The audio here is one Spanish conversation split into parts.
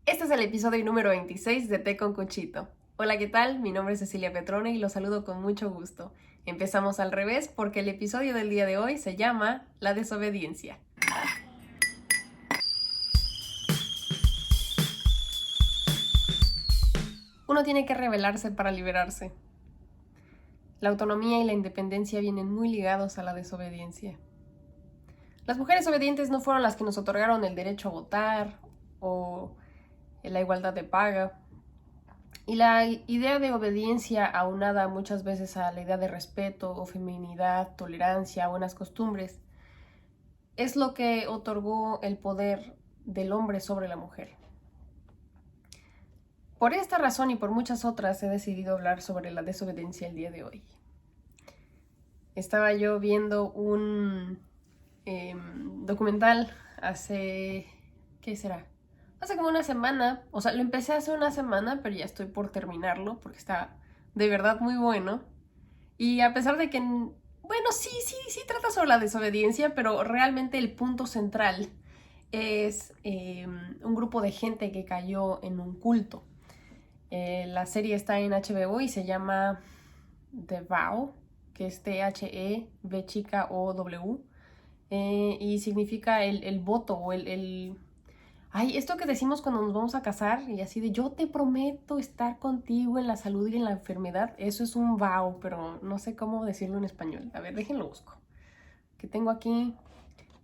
Este es el episodio número 26 de Té con Cuchito. Hola, ¿qué tal? Mi nombre es Cecilia Petrone y los saludo con mucho gusto. Empezamos al revés porque el episodio del día de hoy se llama La desobediencia. Uno tiene que rebelarse para liberarse. La autonomía y la independencia vienen muy ligados a la desobediencia. Las mujeres obedientes no fueron las que nos otorgaron el derecho a votar o la igualdad de paga. Y la idea de obediencia aunada muchas veces a la idea de respeto o feminidad, tolerancia, buenas costumbres, es lo que otorgó el poder del hombre sobre la mujer. Por esta razón y por muchas otras he decidido hablar sobre la desobediencia el día de hoy. Estaba yo viendo un documental hace, ¿qué será? Hace como una semana, o sea, lo empecé hace una semana, pero ya estoy por terminarlo porque está de verdad muy bueno. Y a pesar de que, bueno, sí trata sobre la desobediencia, pero realmente el punto central es un grupo de gente que cayó en un culto. La serie está en HBO y se llama The Vow, que es T-H-E-V chica O-W, y significa el voto o Ay, esto que decimos cuando nos vamos a casar y así de yo te prometo estar contigo en la salud y en la enfermedad, eso es un vow, pero no sé cómo decirlo en español. A ver, déjenlo busco. Que tengo aquí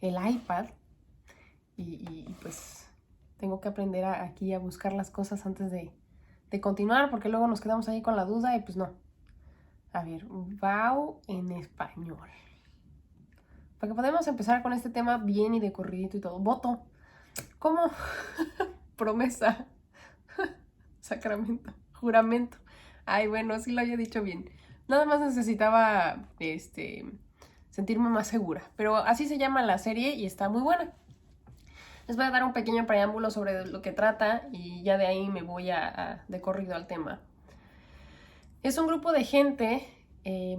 el iPad y pues tengo que aprender aquí a buscar las cosas antes de continuar porque luego nos quedamos ahí con la duda y pues no. A ver, vow en español. Para que podamos empezar con este tema bien y de corridito y todo. Voto. ¿Cómo? Promesa. Sacramento, juramento. Ay, bueno, sí lo había dicho bien. Nada más necesitaba, sentirme más segura. Pero así se llama la serie y está muy buena. Les voy a dar un pequeño preámbulo sobre lo que trata y ya de ahí me voy de corrido al tema. Es un grupo de gente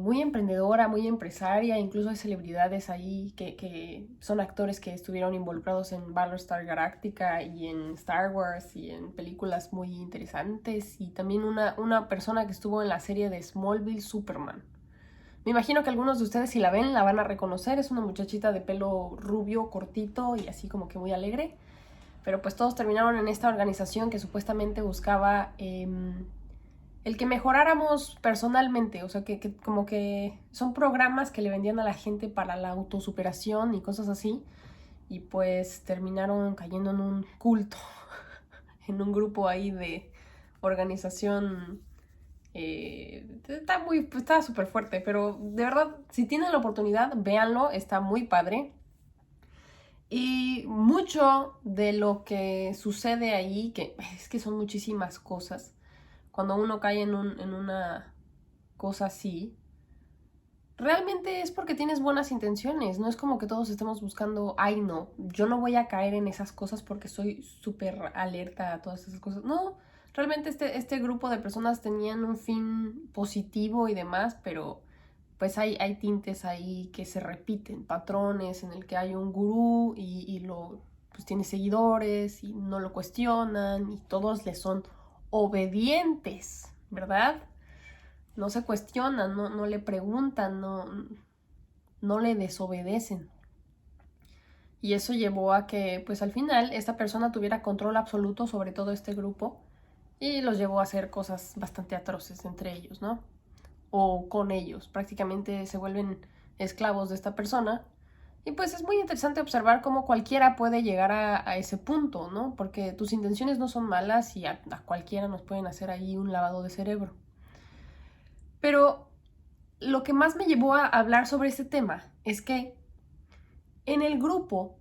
muy emprendedora, muy empresaria, incluso hay celebridades ahí que son actores que estuvieron involucrados en Battlestar Galactica y en Star Wars y en películas muy interesantes y también una persona que estuvo en la serie de Smallville, Superman. Me imagino que algunos de ustedes si la ven la van a reconocer, es una muchachita de pelo rubio, cortito y así como que muy alegre, pero pues todos terminaron en esta organización que supuestamente buscaba el que mejoráramos personalmente, o sea, que como que son programas que le vendían a la gente para la autosuperación y cosas así, y pues terminaron cayendo en un culto, en un grupo ahí de organización. Está súper fuerte, pero de verdad, si tienen la oportunidad, véanlo, está muy padre. Y mucho de lo que sucede ahí, que es que son muchísimas cosas, cuando uno cae en una cosa así, realmente es porque tienes buenas intenciones. No es como que todos estemos buscando, ay no, yo no voy a caer en esas cosas porque soy súper alerta a todas esas cosas. No, realmente este grupo de personas tenían un fin positivo y demás, pero pues hay tintes ahí que se repiten, patrones en el que hay un gurú pues tiene seguidores y no lo cuestionan y todos le son obedientes, ¿verdad? No se cuestionan, no le preguntan, no le desobedecen. Y eso llevó a que, pues al final, esta persona tuviera control absoluto sobre todo este grupo y los llevó a hacer cosas bastante atroces entre ellos, ¿no? O con ellos. Prácticamente se vuelven esclavos de esta persona. Y pues es muy interesante observar cómo cualquiera puede llegar a ese punto, ¿no? Porque tus intenciones no son malas y a cualquiera nos pueden hacer ahí un lavado de cerebro. Pero lo que más me llevó a hablar sobre este tema es que en el grupo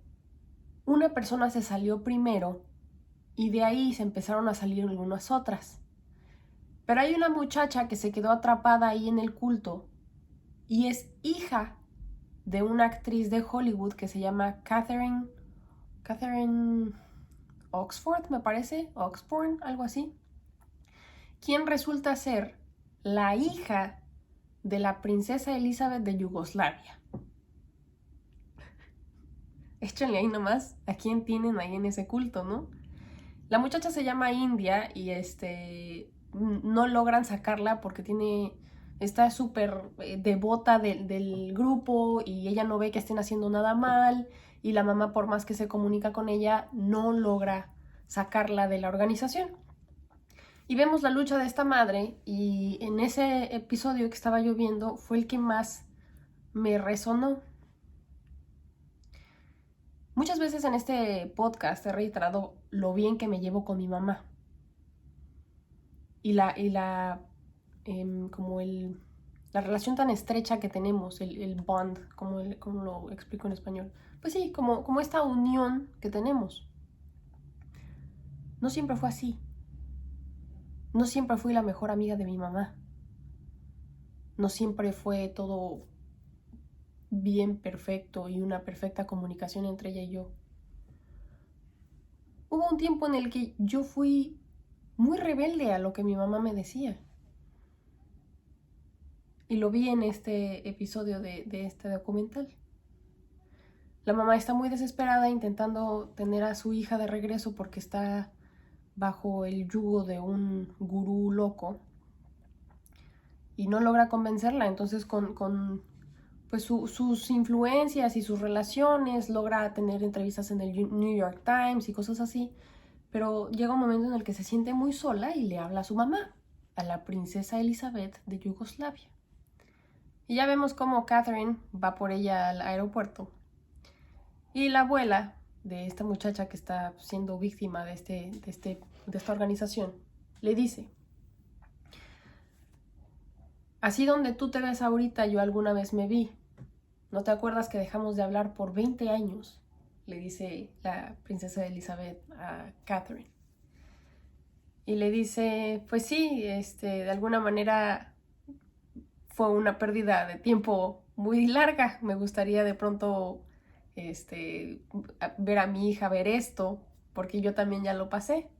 una persona se salió primero y de ahí se empezaron a salir algunas otras. Pero hay una muchacha que se quedó atrapada ahí en el culto y es hija de una actriz de Hollywood que se llama Catherine Oxford, me parece, Oxborn, algo así, quien resulta ser la hija de la princesa Elizabeth de Yugoslavia. Échenle ahí nomás a quién tienen ahí en ese culto, ¿no? La muchacha se llama India y no logran sacarla porque está súper devota del grupo y ella no ve que estén haciendo nada mal y la mamá, por más que se comunica con ella, no logra sacarla de la organización. Y vemos la lucha de esta madre y en ese episodio que estaba yo viendo fue el que más me resonó. Muchas veces en este podcast he reiterado lo bien que me llevo con mi mamá. Y la relación tan estrecha que tenemos, el bond, como lo explico en español. Pues sí, como esta unión que tenemos. No siempre fue así. No siempre fui la mejor amiga de mi mamá. No siempre fue todo bien perfecto y una perfecta comunicación entre ella y yo. Hubo un tiempo en el que yo fui muy rebelde a lo que mi mamá me decía. Y lo vi en este episodio de este documental. La mamá está muy desesperada intentando tener a su hija de regreso porque está bajo el yugo de un gurú loco y no logra convencerla. Entonces con pues sus influencias y sus relaciones logra tener entrevistas en el New York Times y cosas así, pero llega un momento en el que se siente muy sola y le habla a su mamá, a la princesa Elizabeth de Yugoslavia. Y ya vemos cómo Catherine va por ella al aeropuerto y la abuela de esta muchacha que está siendo víctima de esta organización le dice: así donde tú te ves ahorita, yo alguna vez me vi. ¿No te acuerdas que dejamos de hablar por 20 años? Le dice la princesa Elizabeth a Catherine. Y le dice, pues sí, de alguna manera fue una pérdida de tiempo muy larga. Me gustaría de pronto ver a mi hija ver esto, porque yo también ya lo pasé.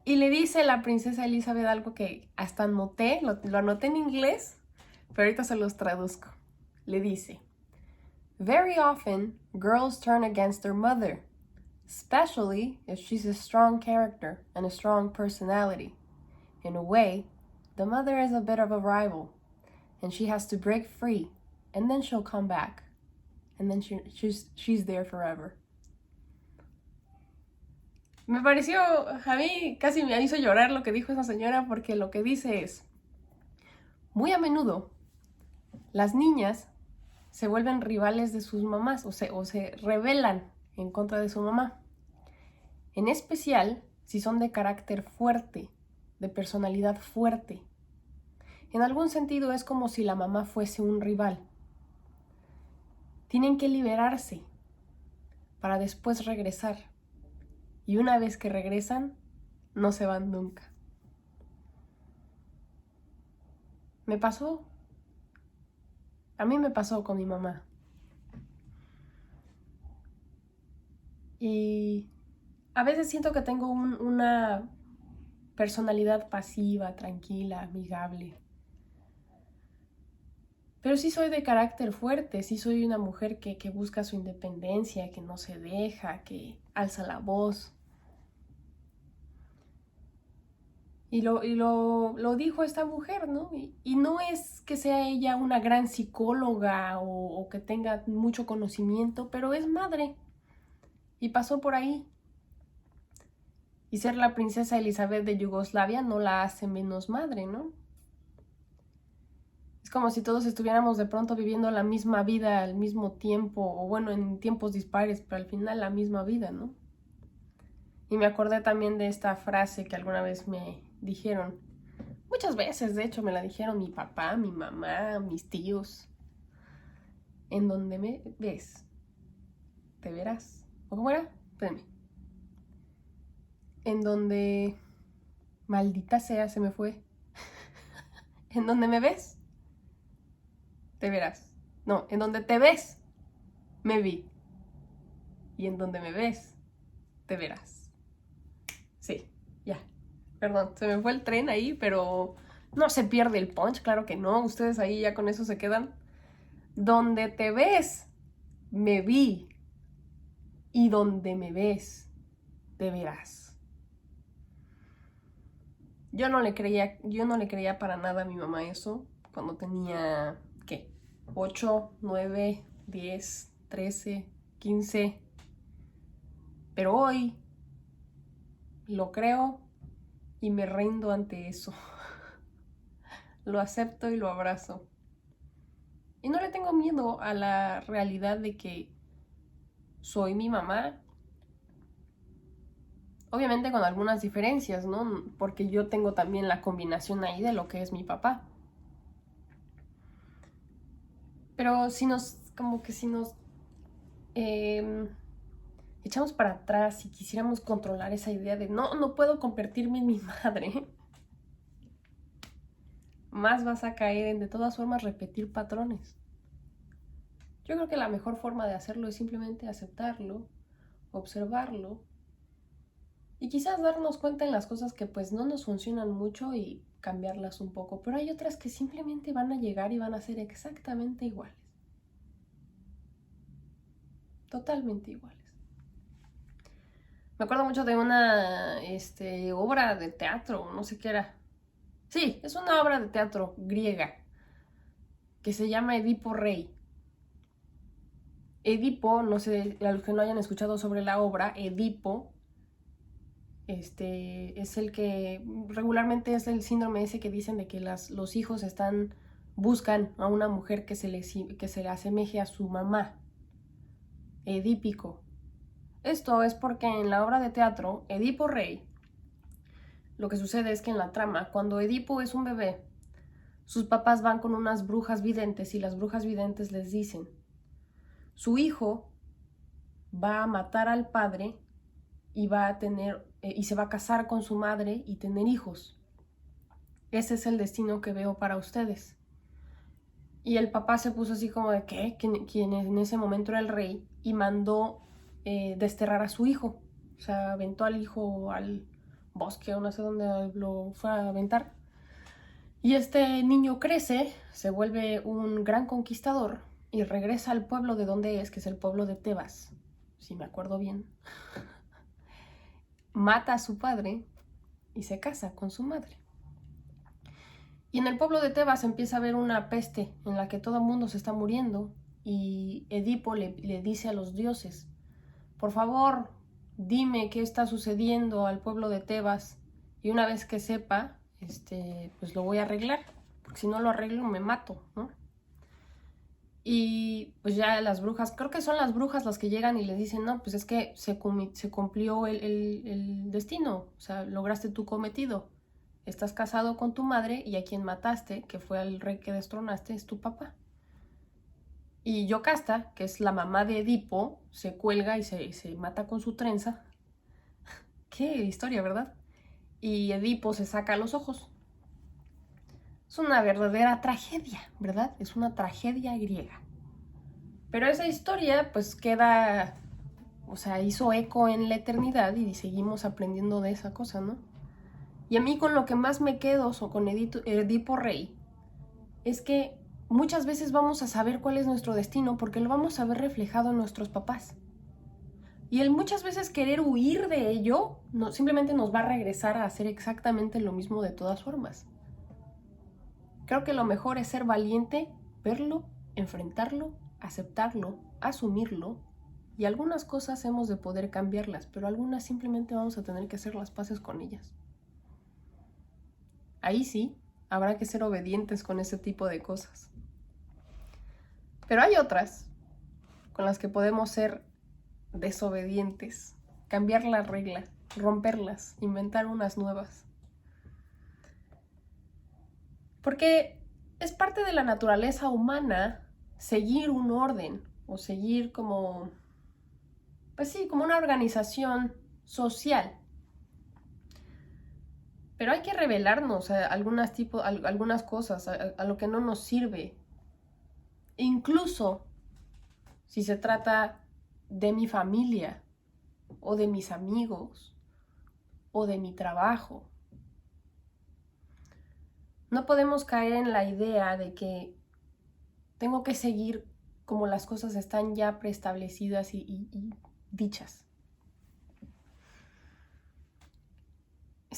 Y le dice la princesa Elizabeth algo que hasta anoté, lo anoté en inglés, pero ahorita se los traduzco. Le dice: very often, girls turn against their mother, especially if she's a strong character and a strong personality. In a way, the mother is a bit of a rival, and she has to break free, and then she'll come back, and then she's there forever. Me pareció, a mí casi me hizo llorar lo que dijo esa señora, porque lo que dice es: muy a menudo, las niñas se vuelven rivales de sus mamás o se rebelan en contra de su mamá. En especial si son de carácter fuerte, de personalidad fuerte. En algún sentido es como si la mamá fuese un rival. Tienen que liberarse para después regresar. Y una vez que regresan, no se van nunca. Me pasó. A mí me pasó con mi mamá. Y a veces siento que tengo una personalidad pasiva, tranquila, amigable. Pero sí soy de carácter fuerte, sí soy una mujer que busca su independencia, que no se deja, que alza la voz. Y lo dijo esta mujer, ¿no? Y no es que sea ella una gran psicóloga o que tenga mucho conocimiento, pero es madre. Y pasó por ahí. Y ser la princesa Elizabeth de Yugoslavia no la hace menos madre, ¿no? Es como si todos estuviéramos de pronto viviendo la misma vida al mismo tiempo, o bueno, en tiempos dispares, pero al final la misma vida, ¿no? Y me acordé también de esta frase que alguna vez me dijeron. Muchas veces, de hecho, me la dijeron mi papá, mi mamá, mis tíos. En donde me ves, te verás. ¿O cómo era? Espérenme. En donde... Maldita sea, se me fue. En donde me ves, te verás. No, en donde te ves, me vi. Y en donde me ves, te verás. Sí, ya. Perdón, se me fue el tren ahí, pero no se pierde el punch, claro que no. Ustedes ahí ya con eso se quedan. Donde te ves, me vi. Y donde me ves, te verás. yo no le creía para nada a mi mamá eso cuando tenía, ¿qué? 8, 9, 10, 13, 15. Pero hoy lo creo y me rindo ante eso. Lo acepto y lo abrazo. Y no le tengo miedo a la realidad de que soy mi mamá. Obviamente con algunas diferencias, ¿no? Porque yo tengo también la combinación ahí de lo que es mi papá. Pero si nos echamos para atrás y quisiéramos controlar esa idea de no puedo convertirme en mi madre, más vas a caer en de todas formas repetir patrones. Yo creo que la mejor forma de hacerlo es simplemente aceptarlo, observarlo y quizás darnos cuenta en las cosas que pues no nos funcionan mucho y cambiarlas un poco, pero hay otras que simplemente van a llegar y van a ser exactamente iguales. Totalmente iguales. Me acuerdo mucho de una obra de teatro, no sé qué era. Sí, es una obra de teatro griega que se llama Edipo Rey. Edipo, no sé, a los que no hayan escuchado sobre la obra, Edipo es el que regularmente es el síndrome ese que dicen de que los hijos buscan a una mujer que se le asemeje a su mamá. Edípico. Esto es porque en la obra de teatro Edipo Rey, lo que sucede es que en la trama, cuando Edipo es un bebé, sus papás van con unas brujas videntes y las brujas videntes les dicen: su hijo va a matar al padre y va a tener y se va a casar con su madre y tener hijos. Ese es el destino que veo para ustedes. Y el papá se puso así como de ¿qué? Quien en ese momento era el rey, y mandó desterrar a su hijo. O sea, aventó al hijo al bosque o no sé dónde lo fue a aventar. Y este niño crece, se vuelve un gran conquistador y regresa al pueblo de donde es, que es el pueblo de Tebas, si me acuerdo bien. Mata a su padre y se casa con su madre. Y en el pueblo de Tebas empieza a haber una peste en la que todo el mundo se está muriendo y Edipo le dice a los dioses: por favor, dime qué está sucediendo al pueblo de Tebas y una vez que sepa, pues lo voy a arreglar, porque si no lo arreglo me mato, ¿no? Y pues ya las brujas, creo que son las brujas las que llegan y le dicen: no, pues es que se cumplió el destino, o sea, lograste tu cometido. Estás casado con tu madre y a quien mataste, que fue al rey que destronaste, es tu papá. Y Yocasta, que es la mamá de Edipo, se cuelga y se mata con su trenza. Qué historia, ¿verdad? Y Edipo se saca los ojos. Es una verdadera tragedia, ¿verdad? Es una tragedia griega. Pero esa historia pues queda, o sea, hizo eco en la eternidad y seguimos aprendiendo de esa cosa, ¿no? Y a mí con lo que más me quedo con Edipo Rey es que muchas veces vamos a saber cuál es nuestro destino porque lo vamos a ver reflejado en nuestros papás. Y el muchas veces querer huir de ello simplemente nos va a regresar a hacer exactamente lo mismo de todas formas. Creo que lo mejor es ser valiente, verlo, enfrentarlo, aceptarlo, asumirlo, y algunas cosas hemos de poder cambiarlas, pero algunas simplemente vamos a tener que hacer las paces con ellas. Ahí sí, habrá que ser obedientes con ese tipo de cosas. Pero hay otras con las que podemos ser desobedientes, cambiar la regla, romperlas, inventar unas nuevas. Porque es parte de la naturaleza humana seguir un orden o seguir como, pues sí, como una organización social. Pero hay que rebelarnos a algunas cosas, a lo que no nos sirve. Incluso si se trata de mi familia, o de mis amigos, o de mi trabajo. No podemos caer en la idea de que tengo que seguir como las cosas están ya preestablecidas y dichas.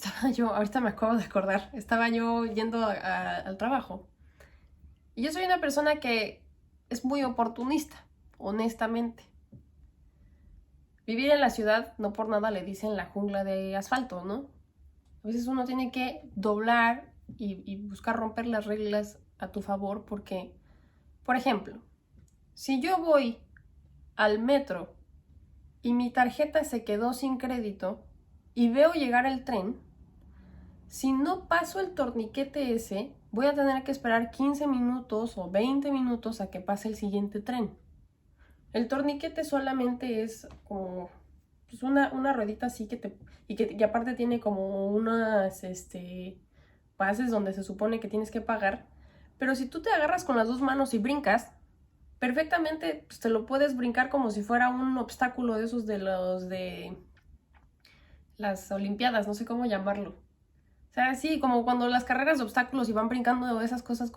estaba yo, ahorita me acabo de acordar, estaba yo yendo al trabajo. Y yo soy una persona que es muy oportunista, honestamente. Vivir en la ciudad, no por nada le dicen la jungla de asfalto, ¿no? A veces uno tiene que doblar y buscar romper las reglas a tu favor porque, por ejemplo, si yo voy al metro y mi tarjeta se quedó sin crédito y veo llegar el tren, si no paso el torniquete ese, voy a tener que esperar 15 minutos o 20 minutos a que pase el siguiente tren. El torniquete solamente es como pues una ruedita así y aparte tiene como unas bases donde se supone que tienes que pagar. Pero si tú te agarras con las dos manos y brincas, perfectamente pues, te lo puedes brincar como si fuera un obstáculo de esos de los de las Olimpiadas, no sé cómo llamarlo. O sea, sí, como cuando las carreras de obstáculos y van brincando esas cosas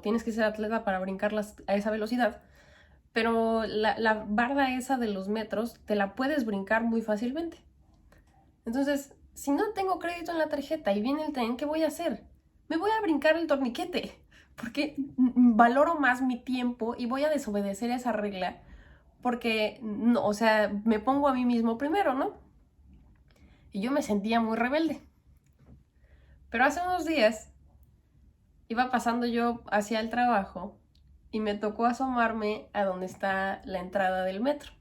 tienes que ser atleta para brincarlas a esa velocidad. Pero la barda esa de los metros te la puedes brincar muy fácilmente. Entonces, si no tengo crédito en la tarjeta y viene el tren, ¿qué voy a hacer? Me voy a brincar el torniquete, porque valoro más mi tiempo y voy a desobedecer esa regla, porque, no, o sea, me pongo a mí mismo primero, ¿no? Y yo me sentía muy rebelde. Pero hace unos días iba pasando yo hacia el trabajo y me tocó asomarme a donde está la entrada del metro.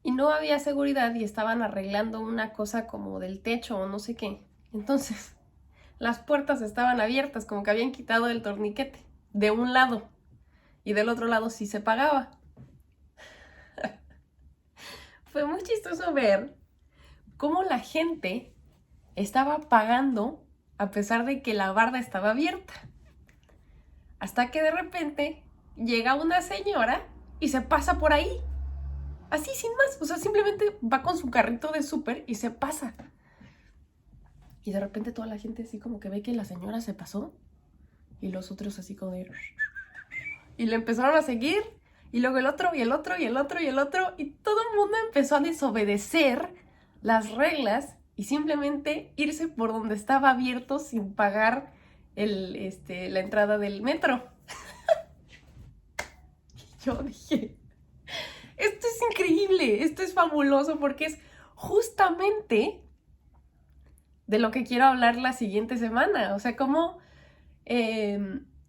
Y no había seguridad y estaban arreglando una cosa como del techo o no sé qué. Entonces, las puertas estaban abiertas, como que habían quitado el torniquete de un lado y del otro lado sí se pagaba. Fue muy chistoso ver cómo la gente estaba pagando a pesar de que la barda estaba abierta. Hasta que de repente llega una señora y se pasa por ahí. Así sin más, o sea, simplemente va con su carrito de súper y se pasa. Y de repente toda la gente así como que ve que la señora se pasó y los otros así como de... Y le empezaron a seguir y luego el otro y el otro y el otro y el otro y todo el mundo empezó a desobedecer las reglas y simplemente irse por donde estaba abierto sin pagar la entrada del metro. Y yo dije, esto es increíble, esto es fabuloso porque es justamente de lo que quiero hablar la siguiente semana. O sea, como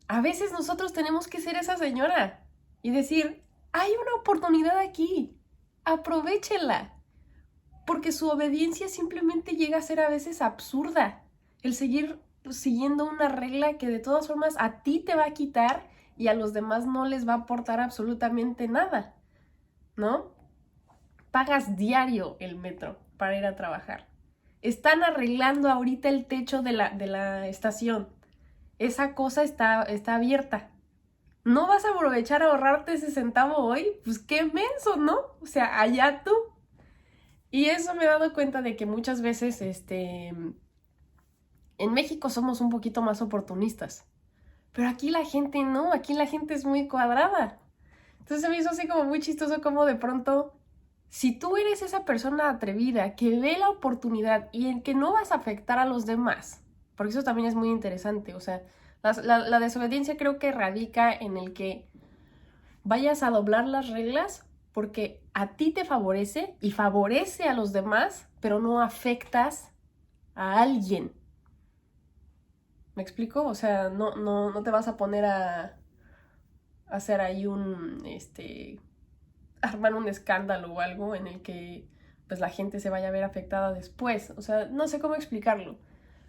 a veces nosotros tenemos que ser esa señora y decir, hay una oportunidad aquí, aprovéchenla. Porque su obediencia simplemente llega a ser a veces absurda. El seguir siguiendo una regla que de todas formas a ti te va a quitar y a los demás no les va a aportar absolutamente nada, ¿no? Pagas diario el metro para ir a trabajar. Están arreglando ahorita el techo de la estación. Esa cosa está abierta. ¿No vas a aprovechar a ahorrarte ese centavo hoy? Pues qué menso, ¿no? O sea, allá tú. Y eso me he dado cuenta de que muchas veces, en México somos un poquito más oportunistas. Pero aquí la gente no, aquí la gente es muy cuadrada. Entonces se me hizo así como muy chistoso como de pronto, si tú eres esa persona atrevida que ve la oportunidad y en que no vas a afectar a los demás, porque eso también es muy interesante, o sea, la desobediencia creo que radica en el que vayas a doblar las reglas porque a ti te favorece y favorece a los demás, pero no afectas a alguien. ¿Me explico? O sea, no te vas a poner a hacer ahí armar un escándalo o algo en el que pues la gente se vaya a ver afectada después. O sea, no sé cómo explicarlo.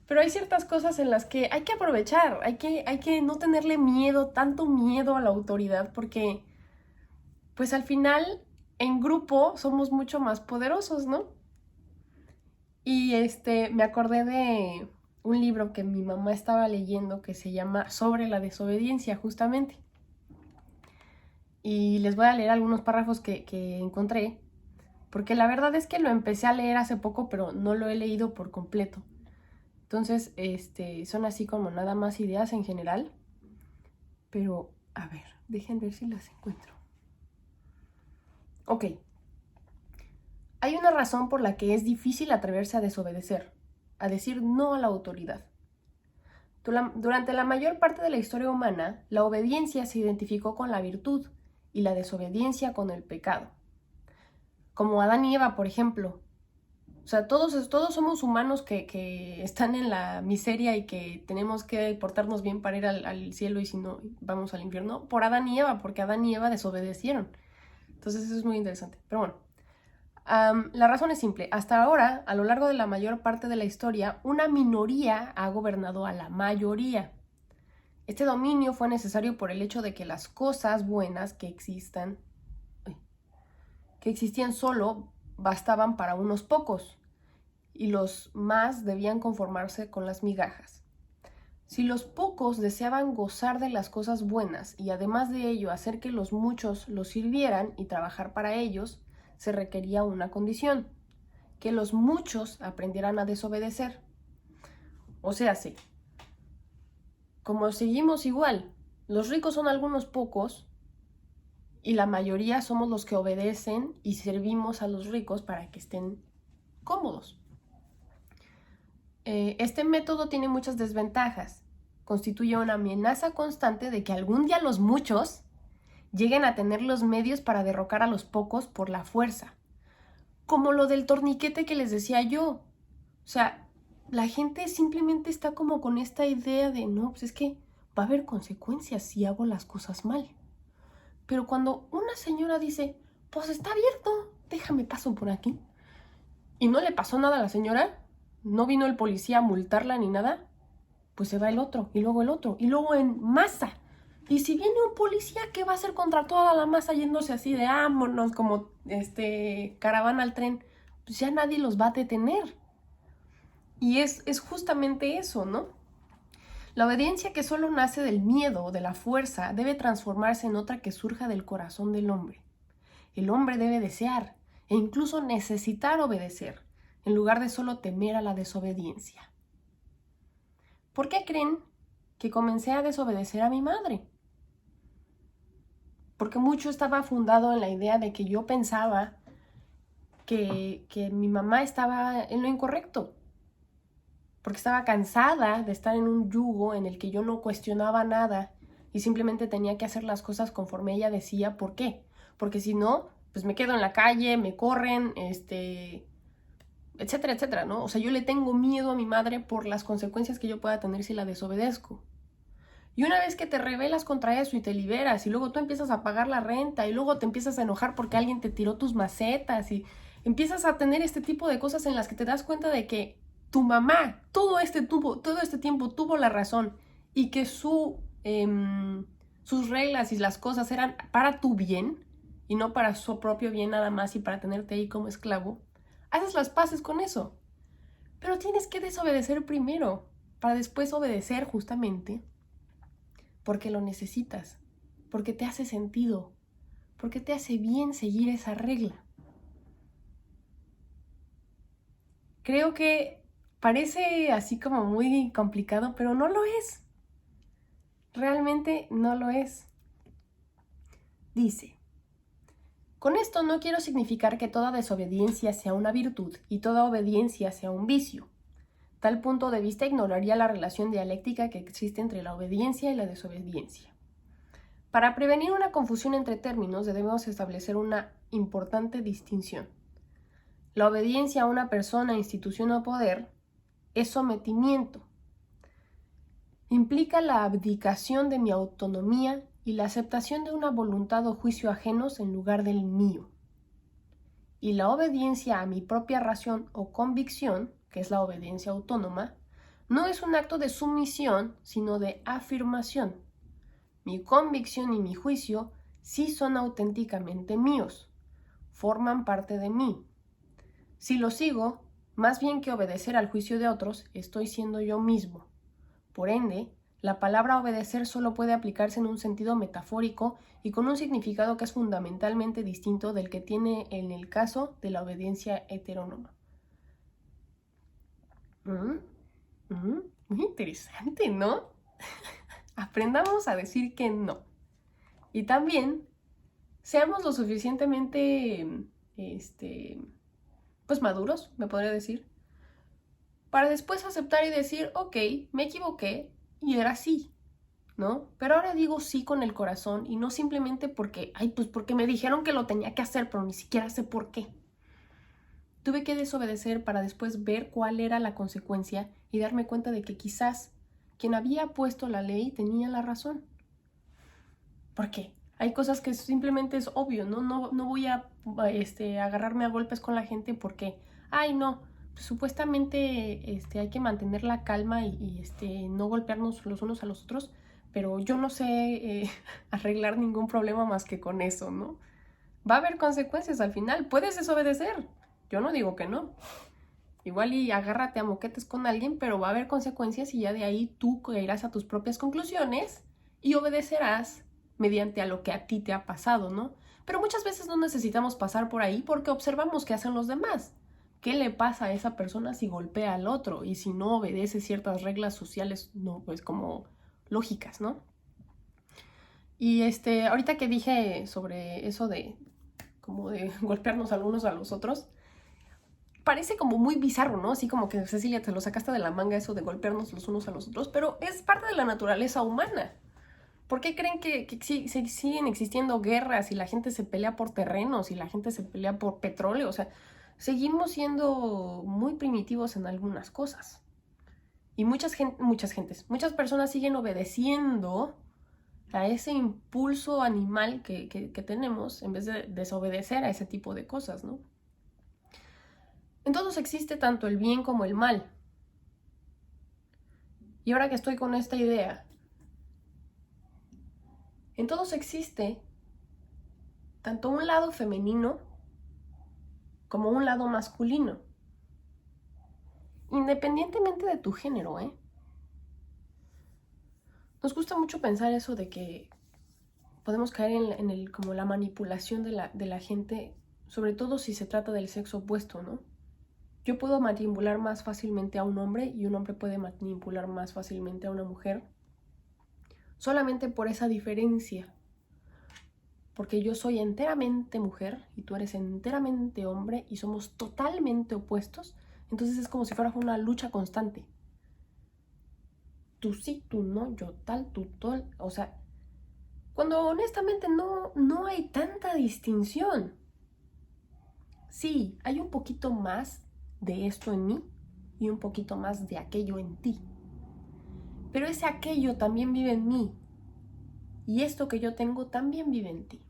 Pero hay ciertas cosas en las que hay que aprovechar, hay que no tenerle miedo, tanto miedo a la autoridad, porque pues al final en grupo somos mucho más poderosos, ¿no? Y me acordé de un libro que mi mamá estaba leyendo que se llama Sobre la desobediencia, justamente. Y les voy a leer algunos párrafos que encontré, porque la verdad es que lo empecé a leer hace poco, pero no lo he leído por completo. Entonces, son así como nada más ideas en general. Pero, a ver, dejen ver si las encuentro. Ok. Hay una razón por la que es difícil atreverse a desobedecer. a decir no a la autoridad. Durante la mayor parte de la historia humana, la obediencia se identificó con la virtud y la desobediencia con el pecado. Como Adán y Eva, por ejemplo. O sea, todos somos humanos que están en la miseria y que tenemos que portarnos bien para ir al cielo, y si no, vamos al infierno, por Adán y Eva, porque Adán y Eva desobedecieron. Entonces eso es muy interesante. Pero bueno, la razón es simple. Hasta ahora, a lo largo de la mayor parte de la historia, una minoría ha gobernado a la mayoría. Este dominio fue necesario por el hecho de que las cosas buenas que existían solo bastaban para unos pocos, y los más debían conformarse con las migajas. Si los pocos deseaban gozar de las cosas buenas y además de ello hacer que los muchos los sirvieran y trabajar para ellos, se requería una condición: que los muchos aprendieran a desobedecer. O sea, sí, como seguimos igual, los ricos son algunos pocos y la mayoría somos los que obedecen y servimos a los ricos para que estén cómodos. Este método tiene muchas desventajas. Constituye una amenaza constante de que algún día los muchos lleguen a tener los medios para derrocar a los pocos por la fuerza. Como lo del torniquete que les decía yo. O sea, la gente simplemente está como con esta idea de no, pues es que va a haber consecuencias si hago las cosas mal. Pero cuando una señora dice, pues está abierto, déjame paso por aquí, y no le pasó nada a la señora, no vino el policía a multarla ni nada, pues se va el otro, y luego el otro, y luego en masa. Y si viene un policía, ¿qué va a hacer contra toda la masa yéndose así de vámonos como caravana al tren? Pues ya nadie los va a detener. Y es justamente eso, ¿no? La obediencia que solo nace del miedo o de la fuerza debe transformarse en otra que surja del corazón del hombre. El hombre debe desear e incluso necesitar obedecer, en lugar de solo temer a la desobediencia. ¿Por qué creen que comencé a desobedecer a mi madre? Porque mucho estaba fundado en la idea de que yo pensaba que mi mamá estaba en lo incorrecto. Porque estaba cansada de estar en un yugo en el que yo no cuestionaba nada y simplemente tenía que hacer las cosas conforme ella decía. ¿Por qué? Porque si no, pues me quedo en la calle, me corren, etcétera, etcétera, ¿no? O sea, yo le tengo miedo a mi madre por las consecuencias que yo pueda tener si la desobedezco. Y una vez que te rebelas contra eso y te liberas y luego tú empiezas a pagar la renta y luego te empiezas a enojar porque alguien te tiró tus macetas y empiezas a tener este tipo de cosas en las que te das cuenta de que tu mamá todo este tiempo tuvo la razón y que sus reglas y las cosas eran para tu bien y no para su propio bien nada más y para tenerte ahí como esclavo, haces las paces con eso. Pero tienes que desobedecer primero para después obedecer justamente porque lo necesitas, porque te hace sentido, porque te hace bien seguir esa regla. Creo que parece así como muy complicado, pero no lo es. Realmente no lo es. Dice, con esto no quiero significar que toda desobediencia sea una virtud y toda obediencia sea un vicio. Tal punto de vista ignoraría la relación dialéctica que existe entre la obediencia y la desobediencia. Para prevenir una confusión entre términos, debemos establecer una importante distinción. La obediencia a una persona, institución o poder es sometimiento. Implica la abdicación de mi autonomía y la aceptación de una voluntad o juicio ajenos en lugar del mío. Y la obediencia a mi propia razón o convicción, que es la obediencia autónoma, no es un acto de sumisión, sino de afirmación. Mi convicción y mi juicio sí son auténticamente míos, forman parte de mí. Si lo sigo, más bien que obedecer al juicio de otros, estoy siendo yo mismo. Por ende, la palabra obedecer solo puede aplicarse en un sentido metafórico y con un significado que es fundamentalmente distinto del que tiene en el caso de la obediencia heterónoma. Muy interesante, ¿no? Aprendamos a decir que no. Y también seamos lo suficientemente, pues maduros, me podría decir, para después aceptar y decir, ok, me equivoqué y era así, ¿no? Pero ahora digo sí con el corazón y no simplemente porque, ay, pues porque me dijeron que lo tenía que hacer, pero ni siquiera sé por qué. Tuve que desobedecer para después ver cuál era la consecuencia y darme cuenta de que quizás quien había puesto la ley tenía la razón. ¿Por qué? Hay cosas que simplemente es obvio, ¿no? No voy a agarrarme a golpes con la gente porque, ay, no, pues supuestamente hay que mantener la calma y no golpearnos los unos a los otros, pero yo no sé arreglar ningún problema más que con eso, ¿no? Va a haber consecuencias al final, puedes desobedecer, yo no digo que no. Igual y agárrate a moquetes con alguien, pero va a haber consecuencias y ya de ahí tú irás a tus propias conclusiones y obedecerás mediante a lo que a ti te ha pasado, ¿no? Pero muchas veces no necesitamos pasar por ahí porque observamos qué hacen los demás. ¿Qué le pasa a esa persona si golpea al otro y si no obedece ciertas reglas sociales, no, pues como lógicas, ¿no? Y ahorita que dije sobre eso de como de golpearnos algunos a los otros, parece como muy bizarro, ¿no? Así como que, Cecilia, te lo sacaste de la manga eso de golpearnos los unos a los otros, pero es parte de la naturaleza humana. ¿Por qué creen que siguen existiendo guerras y la gente se pelea por terrenos y la gente se pelea por petróleo? O sea, seguimos siendo muy primitivos en algunas cosas. Y muchas personas siguen obedeciendo a ese impulso animal que tenemos en vez de desobedecer a ese tipo de cosas, ¿no? En todos existe tanto el bien como el mal. Y ahora que estoy con esta idea, en todos existe tanto un lado femenino como un lado masculino. Independientemente de tu género, ¿eh? Nos gusta mucho pensar eso de que podemos caer en como la manipulación de la gente, sobre todo si se trata del sexo opuesto, ¿no? Yo puedo manipular más fácilmente a un hombre y un hombre puede manipular más fácilmente a una mujer solamente por esa diferencia. Porque yo soy enteramente mujer y tú eres enteramente hombre y somos totalmente opuestos. Entonces es como si fuera una lucha constante. Tú sí, tú no, yo tal, tú tal. O sea, cuando honestamente no hay tanta distinción. Sí, hay un poquito más de esto en mí y un poquito más de aquello en ti. Pero ese aquello también vive en mí. Y esto que yo tengo también vive en ti.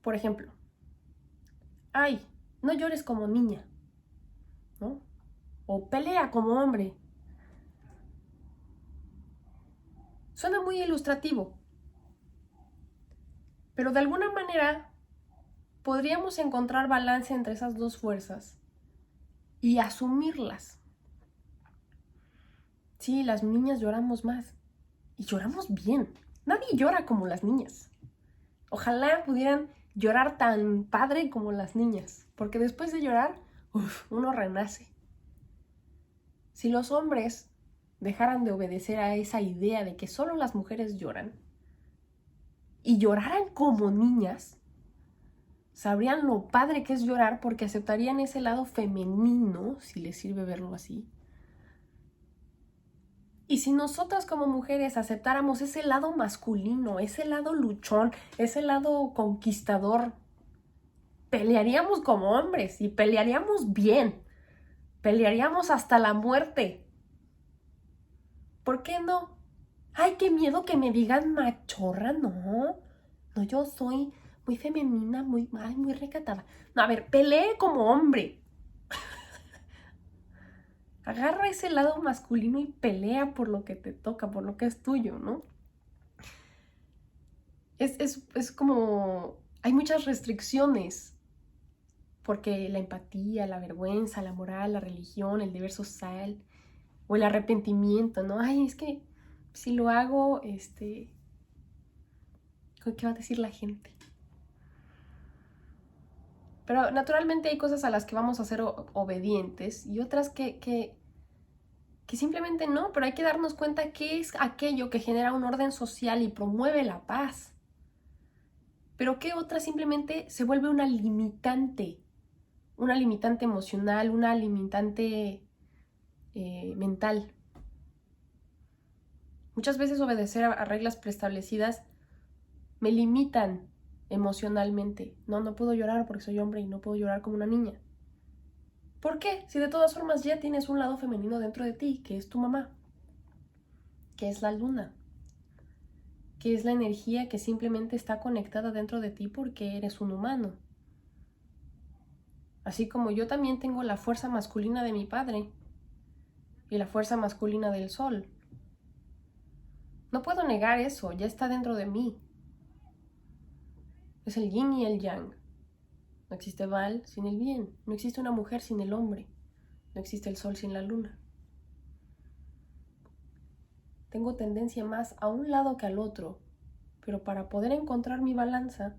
Por ejemplo, ay, no llores como niña, ¿no? O pelea como hombre. Suena muy ilustrativo, pero de alguna manera podríamos encontrar balance entre esas dos fuerzas y asumirlas. Sí, las niñas lloramos más y lloramos bien. Nadie llora como las niñas. Ojalá pudieran llorar tan padre como las niñas, porque después de llorar, uno renace. Si los hombres dejaran de obedecer a esa idea de que solo las mujeres lloran y lloraran como niñas, sabrían lo padre que es llorar porque aceptarían ese lado femenino, si les sirve verlo así. Y si nosotras como mujeres aceptáramos ese lado masculino, ese lado luchón, ese lado conquistador, pelearíamos como hombres y pelearíamos bien. Pelearíamos hasta la muerte. ¿Por qué no? Ay, qué miedo que me digan machorra, no. No, yo soy muy femenina, muy recatada. No, a ver, pelee como hombre. Agarra ese lado masculino y pelea por lo que te toca, por lo que es tuyo, ¿no? Es como... Hay muchas restricciones. Porque la empatía, la vergüenza, la moral, la religión, el deber social o el arrepentimiento, ¿no? Ay, es que si lo hago, ¿qué va a decir la gente? Pero naturalmente hay cosas a las que vamos a ser obedientes y otras que simplemente no, pero hay que darnos cuenta qué es aquello que genera un orden social y promueve la paz. Pero qué otra simplemente se vuelve una limitante una limitante emocional, una limitante mental. Muchas veces obedecer a reglas preestablecidas me limitan emocionalmente. No puedo llorar porque soy hombre y no puedo llorar como una niña. ¿Por qué? Si de todas formas ya tienes un lado femenino dentro de ti, que es tu mamá, que es la luna, que es la energía que simplemente está conectada dentro de ti porque eres un humano. Así como yo también tengo la fuerza masculina de mi padre y la fuerza masculina del sol. No puedo negar eso, ya está dentro de mí. Es el yin y el yang. No existe Val sin el bien, no existe una mujer sin el hombre, no existe el sol sin la luna. Tengo tendencia más a un lado que al otro, pero para poder encontrar mi balanza,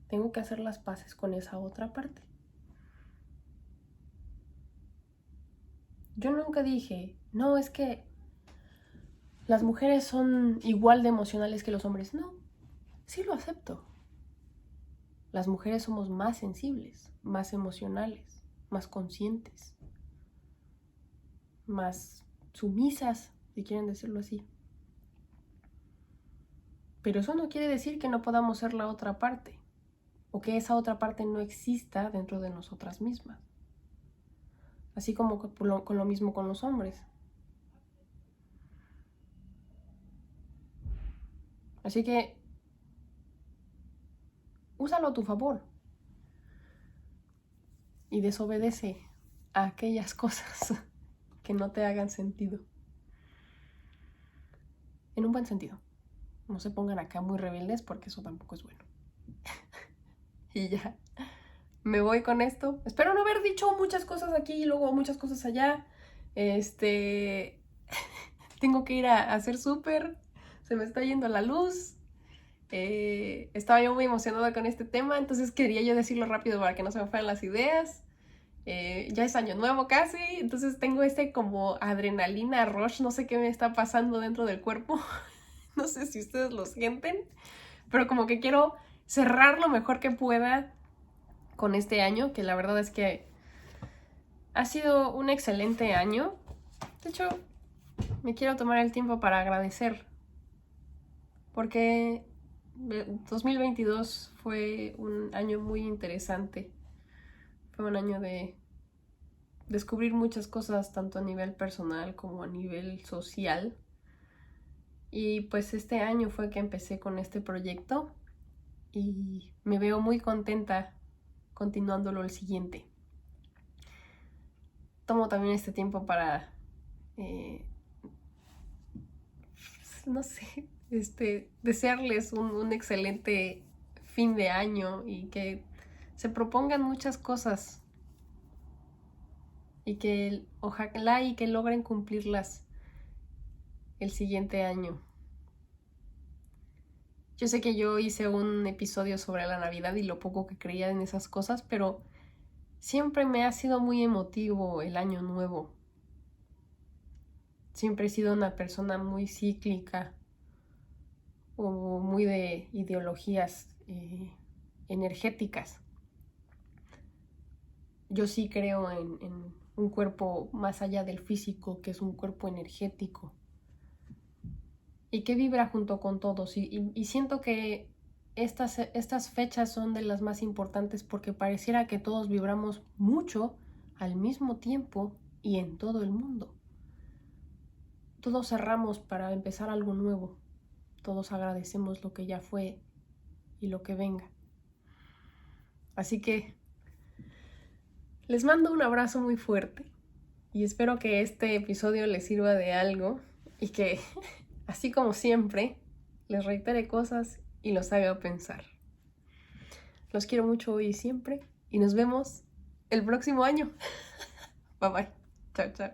tengo que hacer las paces con esa otra parte. Yo nunca dije, no, es que las mujeres son igual de emocionales que los hombres. No, sí lo acepto. Las mujeres somos más sensibles, más emocionales, más conscientes, más sumisas, si quieren decirlo así. Pero eso no quiere decir que no podamos ser la otra parte, o que esa otra parte no exista dentro de nosotras mismas. Así como con lo mismo con los hombres. Así que úsalo a tu favor y desobedece a aquellas cosas que no te hagan sentido. En un buen sentido. No se pongan acá muy rebeldes porque eso tampoco es bueno. Y ya, me voy con esto. Espero no haber dicho muchas cosas aquí y luego muchas cosas allá. Tengo que ir a hacer súper. Se me está yendo la luz. Estaba yo muy emocionada con este tema, entonces quería yo decirlo rápido para que no se me fueran las ideas. Ya es año nuevo casi, entonces tengo como adrenalina rush, no sé qué me está pasando dentro del cuerpo. No sé si ustedes lo sienten, pero como que quiero cerrar lo mejor que pueda con este año, que la verdad es que ha sido un excelente año. De hecho, me quiero tomar el tiempo para agradecer, porque 2022 fue un año muy interesante. Fue un año de descubrir muchas cosas, tanto a nivel personal como a nivel social. Y pues este año fue que empecé con este proyecto y me veo muy contenta continuándolo el siguiente. Tomo también este tiempo para, no sé, desearles un excelente fin de año y que se propongan muchas cosas y que ojalá y que logren cumplirlas el siguiente año. Yo sé que yo hice un episodio sobre la Navidad y lo poco que creía en esas cosas, pero siempre me ha sido muy emotivo el año nuevo. Siempre he sido una persona muy cíclica o muy de ideologías energéticas. Yo sí creo en un cuerpo más allá del físico, que es un cuerpo energético y que vibra junto con todos. Y siento que estas fechas son de las más importantes porque pareciera que todos vibramos mucho al mismo tiempo y en todo el mundo. Todos cerramos para empezar algo nuevo. Todos agradecemos lo que ya fue y lo que venga. Así que les mando un abrazo muy fuerte y espero que este episodio les sirva de algo y que, así como siempre, les reitere cosas y los haga pensar. Los quiero mucho hoy y siempre y nos vemos el próximo año. Bye bye. Chao, chao.